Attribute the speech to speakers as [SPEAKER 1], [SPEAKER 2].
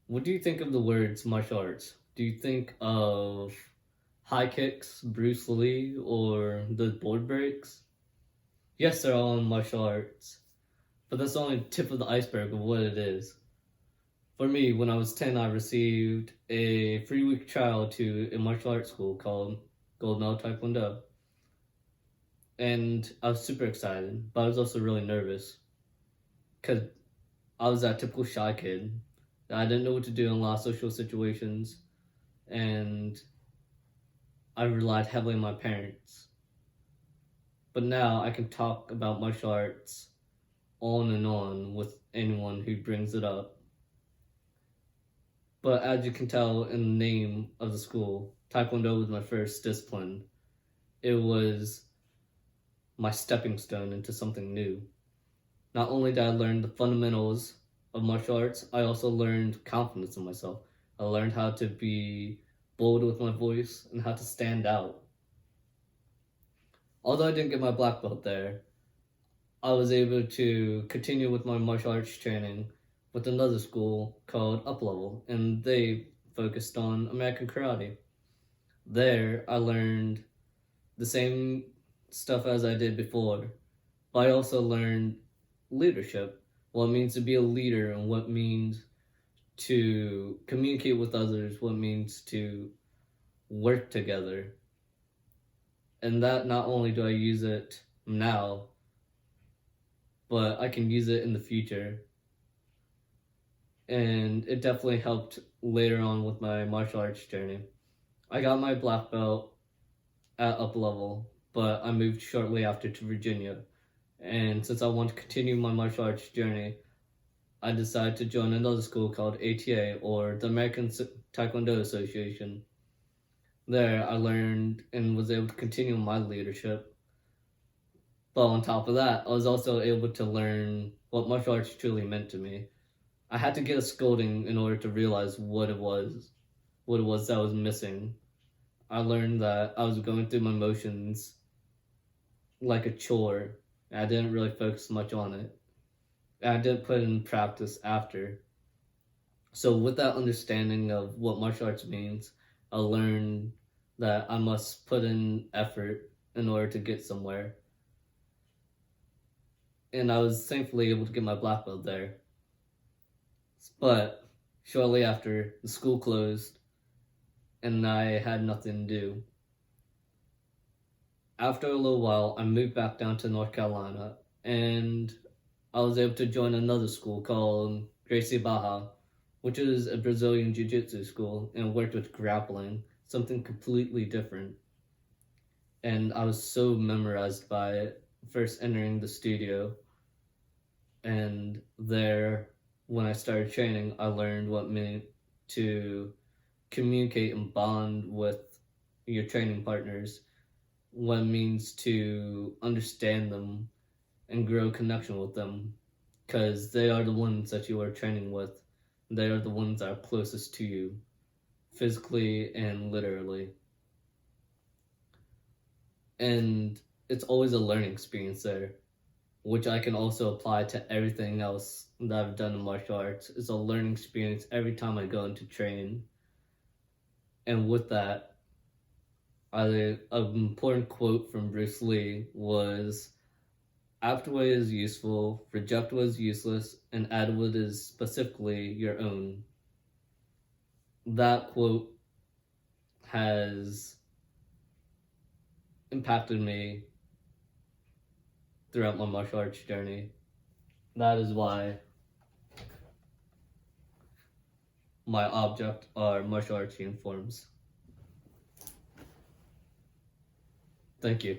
[SPEAKER 1] What do you think of the words martial arts? Do you think of high kicks, Bruce Lee, or the board breaks? Yes, they're all in martial arts, but that's only the tip of the iceberg of what it is. For me, when I was 10, I received a 3-week trial to a martial arts school called Gold Medal Taekwondo. And I was super excited, but I was also really nervous because I was that typical shy kid. I didn't know what to do in a lot of social situations, and I relied heavily on my parents. But now I can talk about martial arts on and on with anyone who brings it up. But as you can tell in the name of the school, Taekwondo was my first discipline. It was my stepping stone into something new. Not only did I learn the fundamentals of martial arts, I also learned confidence in myself. I learned how to be bold with my voice and how to stand out. Although I didn't get my black belt there, I was able to continue with my martial arts training with another school called Up Level, and they focused on American karate. There, I learned the same stuff as I did before, but I also learned leadership, what it means to be a leader, and what it means to communicate with others, what it means to work together. And that not only do I use it now, but I can use it in the future. And it definitely helped later on with my martial arts journey. I got my black belt at Up Level, but I moved shortly after to Virginia. And since I want to continue my martial arts journey, I decided to join another school called ATA, or the American Taekwondo Association. There, I learned and was able to continue my leadership. But on top of that, I was also able to learn what martial arts truly meant to me. I had to get a scolding in order to realize what it was that was missing. I learned that I was going through my motions like a chore. I didn't really focus much on it. I didn't put it in practice after. So with that understanding of what martial arts means, I learned that I must put in effort in order to get somewhere. And I was thankfully able to get my black belt there. But shortly after, the school closed, and I had nothing to do. After a little while, I moved back down to North Carolina, and I was able to join another school called Gracie Barra, which is a Brazilian Jiu-Jitsu school, and worked with grappling, something completely different. And I was so memorized by it, first entering the studio. And there, when I started training, I learned what it meant to communicate and bond with your training partners, what it means to understand them and grow connection with them, because they are the ones that you are training with. They are the ones that are closest to you, physically and literally. And it's always a learning experience there, which I can also apply to everything else that I've done in martial arts. It's a learning experience every time I go into training. And with that, an important quote from Bruce Lee was, after what is useful, reject what is useless, and add what is specifically your own. That quote has impacted me throughout my martial arts journey. That is why my object are martial arts uniforms. Thank you.